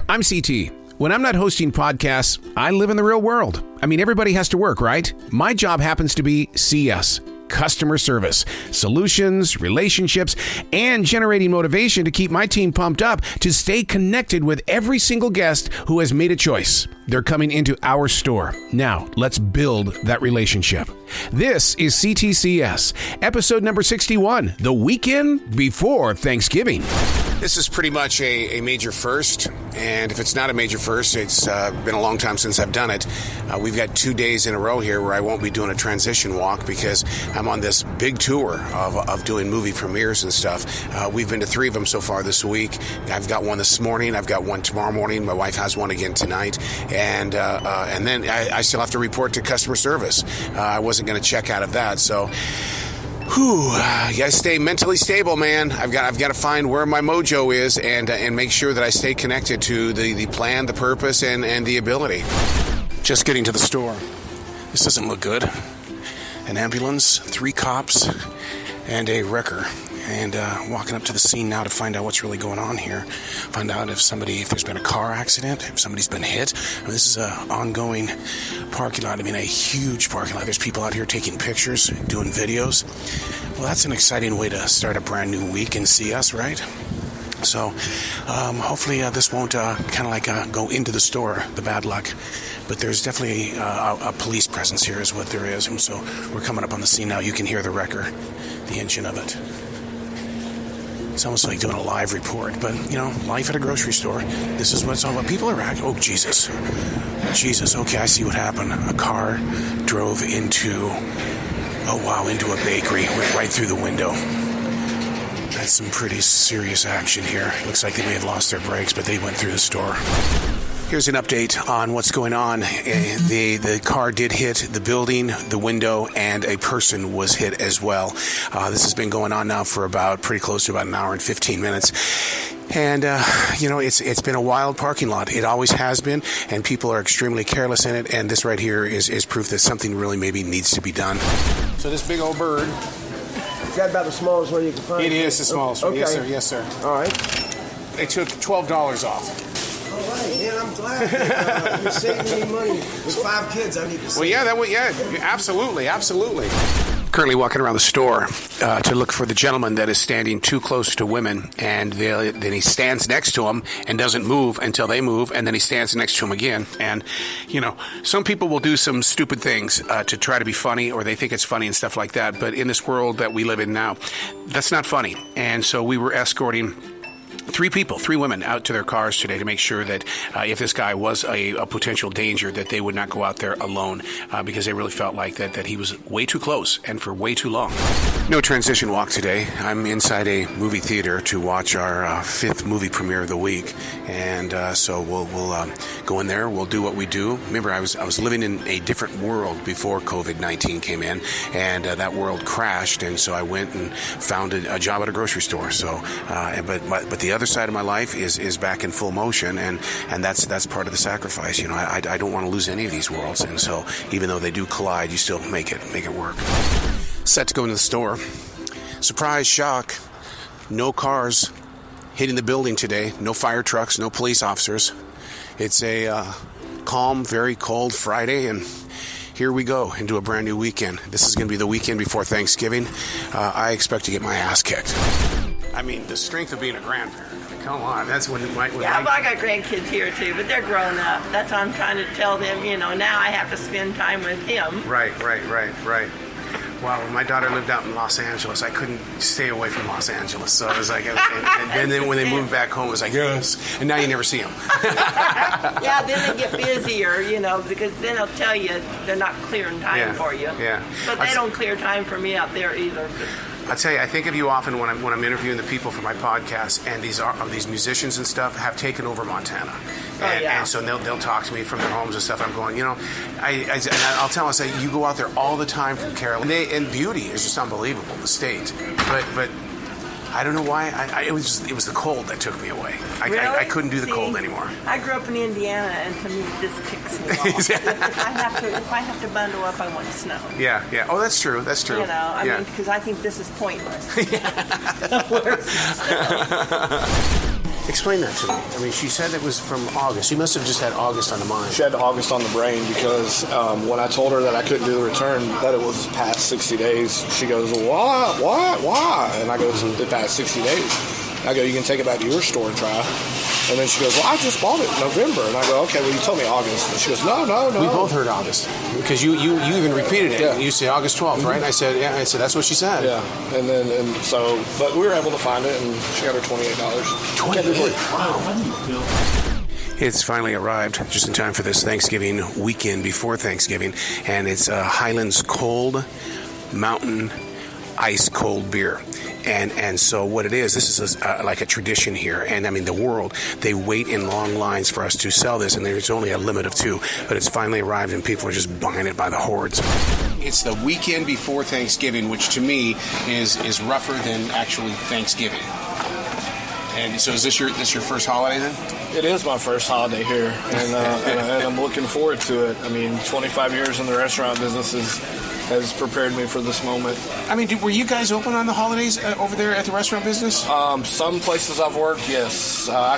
I'm CT. When I'm not hosting podcasts, I live in the real world. I mean, everybody has to work, right? My job happens to be CS, customer service, solutions, relationships, and generating motivation to keep my team pumped up to stay connected with every single guest who has made a choice. They're coming into our store. Now, let's build that relationship. This is C.T.C.S., episode number 61, the weekend before Thanksgiving. This is pretty much a major first, and if it's not a major first, it's been a long time since I've done it. We've got 2 days in a row here where I won't be doing a transition walk because I'm on this big tour of doing movie premieres and stuff. We've been to 3 of them so far this week. I've got one this morning. I've got one tomorrow morning. My wife has one again tonight. And then I still have to report to customer service. I wasn't going to check out of that, so... You gotta stay mentally stable, man. I've got to find where my mojo is and make sure that I stay connected to the plan, the purpose, and the ability. Just getting to the store. This doesn't look good. An ambulance, 3 cops, and a wrecker. And walking up to the scene now to find out what's really going on here. Find out if there's been a car accident, if somebody's been hit. I mean, this is an ongoing parking lot. I mean, a huge parking lot. There's people out here taking pictures, doing videos. Well, that's an exciting way to start a brand new week in CS, right? So, hopefully this won't go into the store, the bad luck. But there's definitely a police presence here is what there is. And so we're coming up on the scene now. You can hear the wrecker, the engine of it. It's almost like doing a live report, but, life at a grocery store. This is what it's all about. People are acting. Oh, Jesus. Jesus. Okay, I see what happened. A car drove into a bakery. Went right through the window. That's some pretty serious action here. Looks like they may have lost their brakes, but they went through the store. Here's an update on what's going on. The car did hit the building, the window, and a person was hit as well. This has been going on now for pretty close to about an hour and 15 minutes. And, it's been a wild parking lot. It always has been, and people are extremely careless in it. And this right here is proof that something really maybe needs to be done. So this big old bird. Is that about the smallest one you can find? It is the smallest one. Okay. Yes, sir. All right. They took $12 off. All right, man, I'm glad that, you're saving me money. With 5 kids, I need to save. Well, absolutely. Currently walking around the store to look for the gentleman that is standing too close to women, and then he stands next to them and doesn't move until they move, and then he stands next to him again. And, some people will do some stupid things to try to be funny, or they think it's funny and stuff like that. But in this world that we live in now, that's not funny. And so we were escorting 3 women out to their cars today to make sure that if this guy was a potential danger, that they would not go out there alone because they really felt like that he was way too close and for way too long. No transition walk today. I'm inside a movie theater to watch our 5th movie premiere of the week, and so we'll go in there. We'll do what we do. Remember, I was living in a different world before COVID-19 came in, and that world crashed, and so I went and found a job at a grocery store. So, but the other side of my life is back in full motion, and that's part of the sacrifice. I don't want to lose any of these worlds, and so even though they do collide, you still make it work. Set to go into the store. Surprise, shock, no cars hitting the building today, no fire trucks, no police officers. It's a calm, very cold Friday, and here we go into a brand new weekend. This is going to be the weekend before Thanksgiving. I expect to get my ass kicked. I mean, the strength of being a grandparent. Come on, that's when but I got grandkids here too, but they're grown up. That's what I'm trying to tell them. Now I have to spend time with him. Right. Wow, when my daughter lived out in Los Angeles, I couldn't stay away from Los Angeles. So I was like, and then when they moved back home, it was like, yes. And now you never see them. Yeah, then they get busier, because then they'll tell you they're not clearing time for you. Yeah. But they don't clear time for me out there either. I tell you, I think of you often when I'm interviewing the people for my podcast, and these musicians and stuff have taken over Montana. And so they'll talk to me from their homes and stuff. I'm going, I'll tell them, I say, you go out there all the time from Carolina. And beauty is just unbelievable, the state. But I don't know why. It was the cold that took me away. I couldn't do the cold anymore. I grew up in Indiana, and to me, this ticks me off. If I have to bundle up, I want snow. Yeah. Oh, that's true. I mean, because I think this is pointless. Explain that to me. I mean, she said it was from August. You must have just had August on the mind. She had August on the brain because when I told her that I couldn't do the return, that it was past 60 days, she goes, "What? Why?" And I go, "It passed 60 days." I go, "You can take it back to your store and try." And then she goes, "Well, I just bought it in November." And I go, "Okay, well, you told me August." And she goes, No. We both heard August because you even repeated it. Yeah. You say August 12th, right? And I said, yeah. I said, that's what she said. Yeah. But we were able to find it, and she got her $28. $28? Wow. It's finally arrived just in time for this Thanksgiving weekend before Thanksgiving, and it's Highlands Cold Mountain Ice Cold Beer. And so what it is, this is like a tradition here. And I mean, the world, they wait in long lines for us to sell this, and there's only a limit of 2. But it's finally arrived, and people are just buying it by the hordes. It's the weekend before Thanksgiving, which to me is rougher than actually Thanksgiving. And so is this your first holiday then? It is my first holiday here, and I'm looking forward to it. I mean, 25 years in the restaurant business has prepared me for this moment. I mean, were you guys open on the holidays over there at the restaurant business? Some places I've worked, yes. I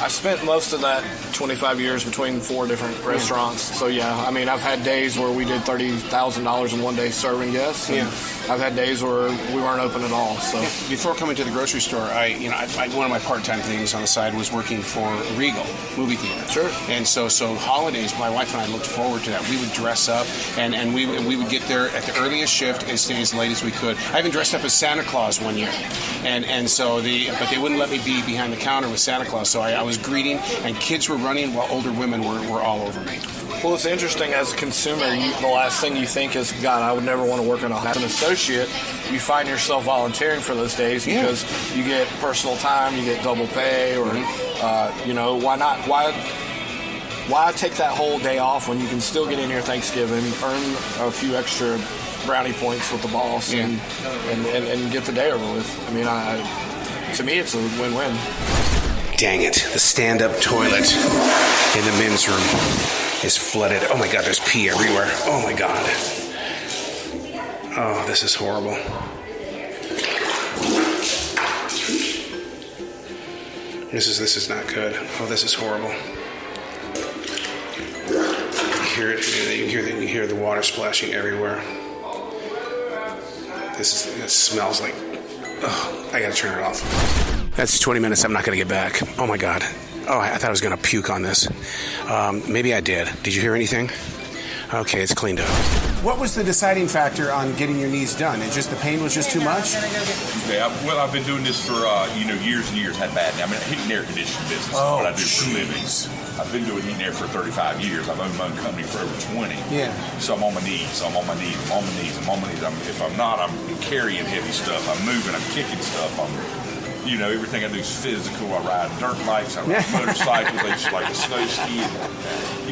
spent most of that 25 years between 4 different restaurants. So yeah, I mean, I've had days where we did $30,000 in one day serving guests. And I've had days where we weren't open at all. So before coming to the grocery store, I one of my part-time things on the side was working for Regal movie theater. Sure. And so holidays, my wife and I looked forward to that. We would dress up, and we would get there at the earliest shift and stay as late as we could. I even dressed up as Santa Claus one year, but they wouldn't let me be behind the counter with Santa Claus. So I was greeting, and kids were running while older women were all over me. Well, it's interesting as a consumer, the last thing you think is, God, I would never want to work in a house. As an associate, you find yourself volunteering for those days because you get personal time, you get double pay, or, why not? Why take that whole day off when you can still get in here Thanksgiving, earn a few extra brownie points with the boss, and get the day over with? I mean, to me, it's a win-win. Dang it. The stand-up toilet in the men's room is flooded. Oh, my God, there's pee everywhere. Oh, my God. Oh, this is horrible. This is not good. Oh, this is horrible. You hear the water splashing everywhere. It smells like... Oh, I gotta turn it off. That's 20 minutes I'm not gonna get back. Oh my God. Oh, I thought I was gonna puke on this. Maybe I did. Did you hear anything? Okay, it's cleaned up. What was the deciding factor on getting your knees done? It just the pain was just too much? Yeah, well, I've been doing this for years and years. Had bad. I mean, heating and air conditioning business. Oh, what I do for a living. I've been doing heating and air for 35 years. I've owned my own company for over 20. Yeah. So I'm on my knees. I'm on my knees. If I'm not, I'm carrying heavy stuff. I'm moving. I'm kicking stuff. Everything I do is physical. I ride dirt bikes. I ride motorcycles. I just like to snow ski.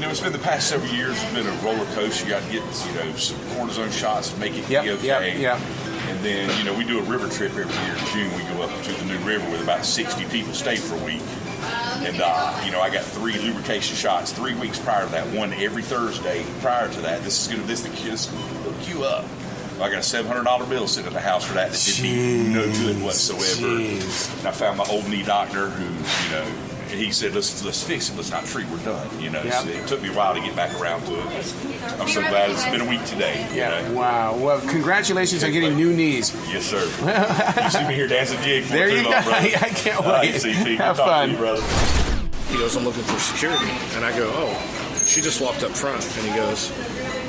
It's been the past several years. It's been a roller coaster. You got to get, some cortisone shots to make it be okay. Yep. And then, we do a river trip every year in June. We go up to the New River with about 60 people, stay for a week. And, I got 3 lubrication shots 3 weeks prior to that, one every Thursday prior to that. This will queue up. I got a $700 bill sitting at the house for that did me no good whatsoever. Jeez. And I found my old knee doctor who, he said, let's fix it. Let's not treat. We're done. So it took me a while to get back around to it. I'm so glad it's been a week today. Wow. Well, congratulations on getting new knees. Yes, sir. You see me here dancing jig for there too you long, go. brother. I can't wait. CT. Have fun. To you, brother. He goes, I'm looking for security. And I go, oh, she just walked up front. And he goes,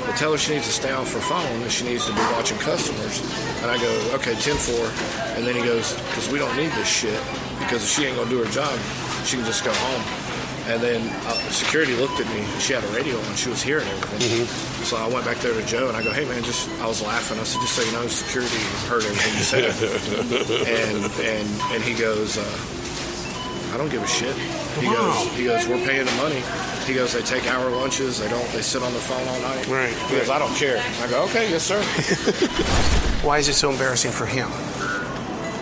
well, tell her she needs to stay off her phone and she needs to be watching customers. And I go, okay, 10-4. And then he goes, because we don't need this shit. Because if she ain't going to do her job, she can just go home. And then security looked at me. She had a radio on. She was hearing everything. Mm-hmm. So I went back there to Joe and I go, hey, man, I was laughing. I said, just so you know, security heard everything you said. and he goes, I don't give a shit. He goes, we're paying the money. He goes, they take hour lunches. They sit on the phone all night. Right. He goes, I don't care. I go, okay, yes, sir. Why is it so embarrassing for him?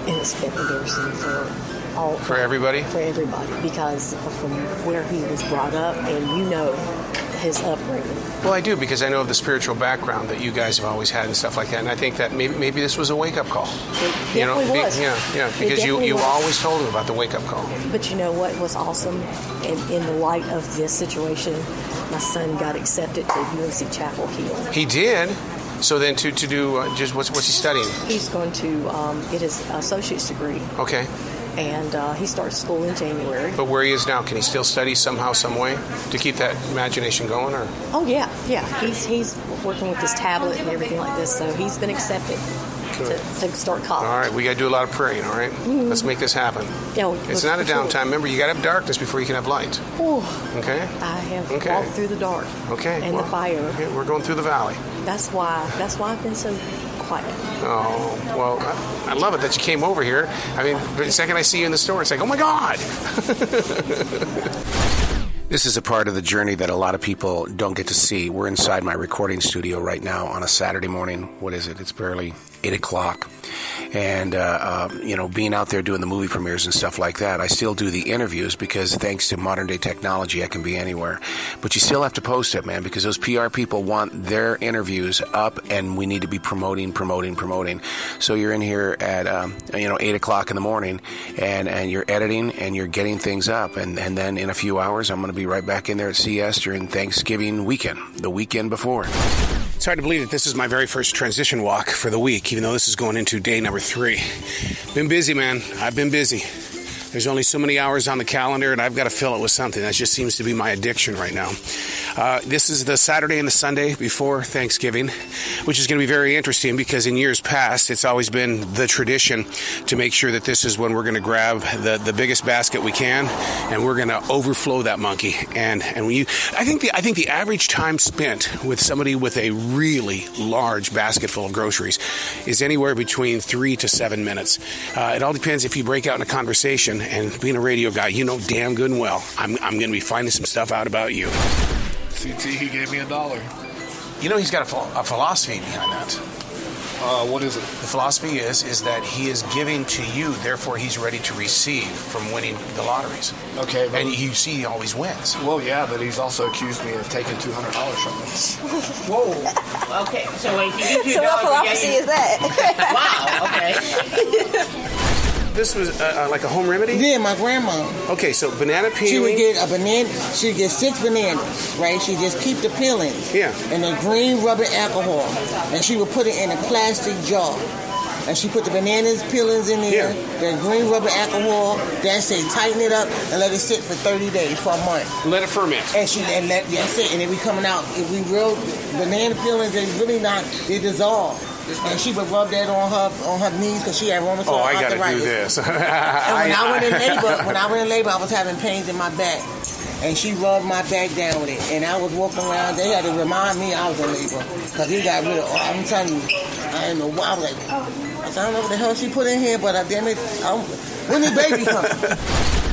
And it's been embarrassing for everybody? For everybody, because from where he was brought up, and his upbringing. Well, I do, because I know of the spiritual background that you guys have always had and stuff like that, and I think that maybe this was a wake-up call. It definitely was. Yeah, because you always told him about the wake-up call. But you know what was awesome? In the light of this situation, my son got accepted to UNC Chapel Hill. He did? So then to do, just what's he studying? He's going to get his associate's degree. Okay. And he starts school in January. But where he is now, can he still study somehow, some way, to keep that imagination going? Or? Oh, yeah. He's working with his tablet and everything like this, so he's been accepted to start college. All right, we got to do a lot of praying, all right? Mm-hmm. Let's make this happen. Yeah, it's not a downtime. Remember, you got to have darkness before you can have light. Ooh, okay? I have walked through the dark and the fire. Okay, we're going through the valley. That's why I've been so quiet. Oh, well, I love it that you came over here. I mean, the second I see you in the store, it's like, oh my God! This is a part of the journey that a lot of people don't get to see. We're inside my recording studio right now on a Saturday morning. What is it? It's barely 8 o'clock. And, being out there doing the movie premieres and stuff like that, I still do the interviews because thanks to modern day technology, I can be anywhere. But you still have to post it, man, because those PR people want their interviews up and we need to be promoting. So you're in here at, 8 o'clock in the morning and you're editing and you're getting things up. And then in a few hours, I'm going to be right back in there at C.S. during Thanksgiving weekend, the weekend before. It's hard to believe that this is my very first transition walk for the week, even though this is going into day number 3. Been busy, man. I've been busy. There's only so many hours on the calendar, and I've got to fill it with something. That just seems to be my addiction right now. This is the Saturday and the Sunday before Thanksgiving, which is going to be very interesting because in years past, it's always been the tradition to make sure that this is when we're going to grab the biggest basket we can, and we're going to overflow that monkey. And when I think the average time spent with somebody with a really large basket full of groceries is anywhere between 3 to 7 minutes. It all depends if you break out in a conversation. And being a radio guy, you know damn good and well, I'm going to be finding some stuff out about you. CT, he gave me $1. You know he's got a philosophy behind that. What is it? The philosophy is that he is giving to you, therefore he's ready to receive from winning the lotteries. Okay. But, and you see he always wins. Well, yeah, but he's also accused me of taking $200 from me. Whoa. Okay, so wait, you so what philosophy is that? Wow, okay. This was like a home remedy? Yeah, my grandma. Okay, so banana peeling. She would get a banana. She'd get 6 bananas, right? She'd just keep the peelings. Yeah. And the green rubber alcohol, and she would put it in a plastic jar. And she put the bananas peelings in there, the green rubber alcohol. That's it. Tighten it up and let it sit for 30 days, for a month. Let it ferment. That's it. And they be coming out. If we real banana peelings, they dissolve. And she would rub that on her knees because she had rheumatoid arthritis. Oh, I got to do this. And when I went in labor, I was having pains in my back. And she rubbed my back down with it. And I was walking around. They had to remind me I was in labor. Because he got rid of, I'm telling you, I didn't know why. I was like, I don't know what the hell she put in here, but damn it, when the baby coming?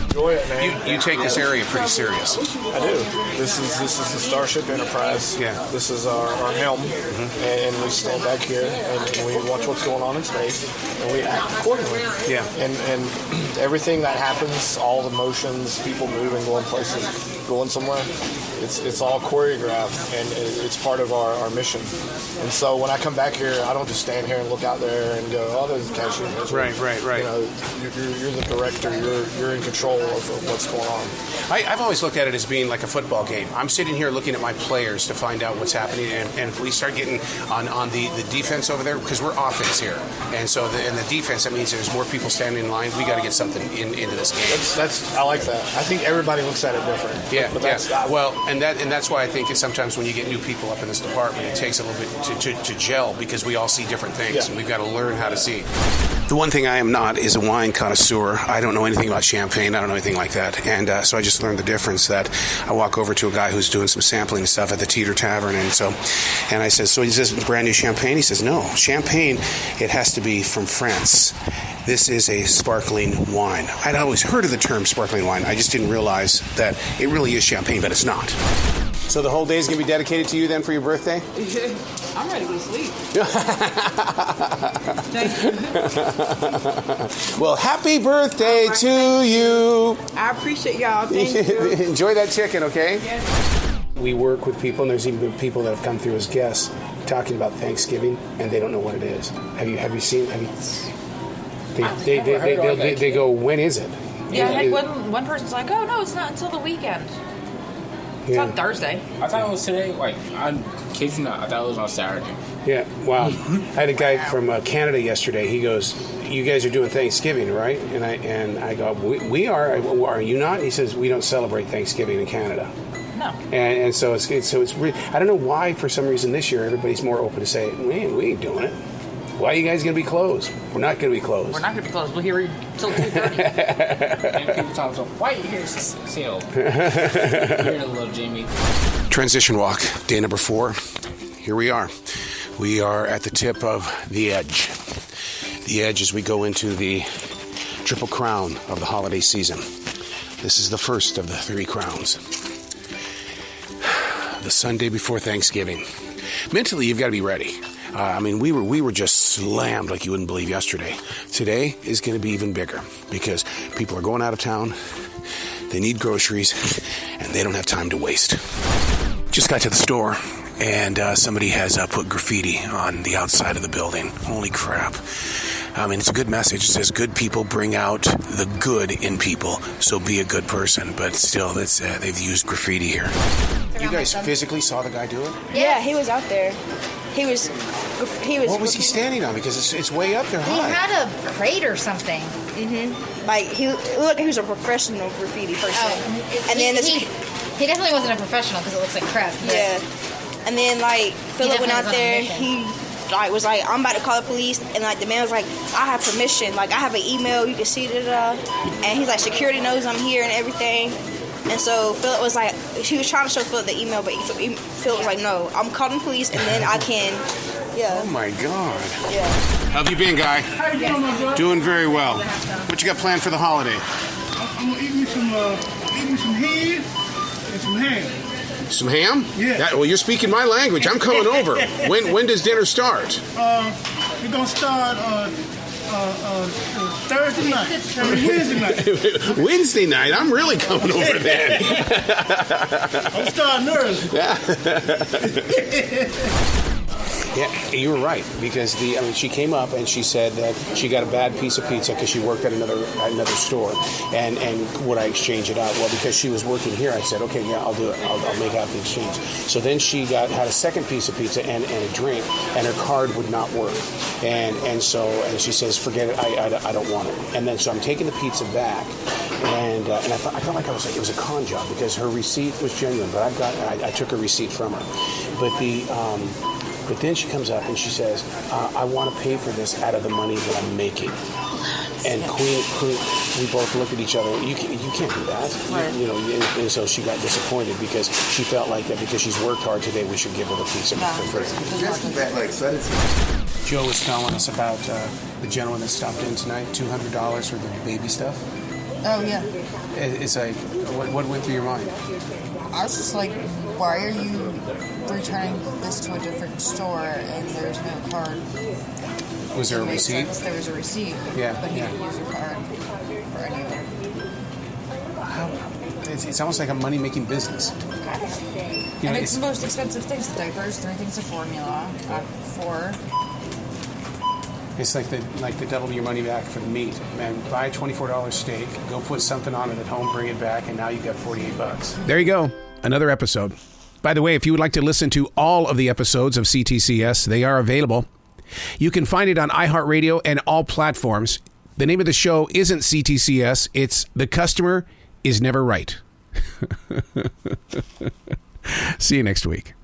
Enjoy it, man. You take this area pretty serious. I do. This is the Starship Enterprise. Yeah. This is our helm, and we stand back here and we watch what's going on in space, and we act accordingly. Yeah. And everything that happens, all the motions, people moving, going places, going somewhere, it's all choreographed, and it's part of our mission. And so when I come back here, I don't just stand here and look out there and go, oh, there's the cashier. Right. You know, you're the director. You're in control of what's going on. I've always looked at it as being like a football game. I'm sitting here looking at my players to find out what's happening, and if we start getting on the defense over there, because we're offense here, and so in the defense, that means there's more people standing in line. We got to get something into this game. I like that. I think everybody looks at it different. Yeah, but that's why I think sometimes when you get new people up in this department, it takes a little bit to gel, because we all see different things, and we've got to learn how to see. The one thing I am not is a wine connoisseur. I don't know anything about champagne. I don't know anything like that. And so I just learned the difference that I walk over to a guy who's doing some sampling and stuff at the Teeter Tavern. And I said, so is this brand new champagne? He says, no. Champagne, it has to be from France. This is a sparkling wine. I'd always heard of the term sparkling wine. I just didn't realize that it really is champagne, but it's not. So the whole day is going to be dedicated to you then for your birthday? I'm ready to go to sleep. Thank you. Well, happy birthday to you. I appreciate y'all. Thank you. Enjoy that chicken, okay? Yes. We work with people, and there's even been people that have come through as guests talking about Thanksgiving, and they don't know what it is. Have you seen? They go, when is it? Yeah, like one person's like, oh no, it's not until the weekend. It's on Thursday. I thought it was today. Like, I kid you not, I thought it was on Saturday. Yeah, wow. I had a guy from Canada yesterday. He goes, "You guys are doing Thanksgiving, right?" And I go, "We are. Are you not?" He says, "We don't celebrate Thanksgiving in Canada." No. And so it's really, I don't know why for some reason this year everybody's more open to say, we ain't doing it. Why are you guys going to be closed? We're not going to be closed. We're not going to be closed. We'll hear you till 2:30. And people talk so, why are you here still? Here's a little Jimmy. Transition walk, day number 4. Here we are. We are at the tip of the edge. The edge as we go into the triple crown of the holiday season. This is the first of the 3 crowns. The Sunday before Thanksgiving. Mentally, you've got to be ready. We were just slammed like you wouldn't believe yesterday. Today is going to be even bigger because people are going out of town, they need groceries, and they don't have time to waste. Just got to the store, and somebody has put graffiti on the outside of the building. Holy crap. It's a good message. It says, good people bring out the good in people, so be a good person. But still, they've used graffiti here. You guys physically saw the guy do it? Yeah, he was out there. He was. What was he standing on? Because it's way up there high. He had a crate or something. Mm-hmm. Like it looked like he was a professional graffiti person. Oh, and then he definitely wasn't a professional because it looks like crap. Yeah. And then Philip went out there. He was like, I'm about to call the police, and the man was like, I have permission. I have an email. You can see it. And he's like, security knows I'm here and everything. And so Philip was like, he was trying to show Philip the email, but Philip was like, no, I'm calling the police, and then I can, yeah. Oh my God. Yeah. How have you been, guy? How you doing, my brother? Doing very well. What you got planned for the holiday? I'm gonna eat me some head and some ham. Some ham? Yeah. Well, you're speaking my language. I'm coming over. When does dinner start? We're gonna start Thursday night. Wednesday night. Wednesday night? I'm really coming over then. I'm starting early. Yeah, you were right, because she came up and she said that she got a bad piece of pizza because she worked at another store, and would I exchange it out? Well, because she was working here, I said, okay, yeah, I'll do it. I'll make out the exchange. So then she had a second piece of pizza and a drink, and her card would not work, and she says, forget it, I don't want it. And then so I'm taking the pizza back, and I felt like it was a con job because her receipt was genuine, but I took a receipt from her, But then she comes up and she says, I want to pay for this out of the money that I'm making. And Queen, we both looked at each other. You can't do that. Right. And so she got disappointed because she felt like that because she's worked hard today, we should give her the pizza for free. Joe was telling us about the gentleman that stopped in tonight, $200 for the baby stuff. Oh, yeah. It's like, what went through your mind? I was just like, why are you returning this to a different store and there's no card? Was there a receipt? There was a receipt, but you didn't use your card for any of it. It's almost like a money-making business. And it's the most expensive things, the diapers, 3 things of formula, 4. It's like the double your money back for the meat. Man, buy a $24 steak, go put something on it at home, bring it back, and now you've got $48. There you go. Another episode. By the way, if you would like to listen to all of the episodes of C.T.C.S., they are available. You can find it on iHeartRadio and all platforms. The name of the show isn't C.T.C.S. It's The Customer Is Never Right. See you next week.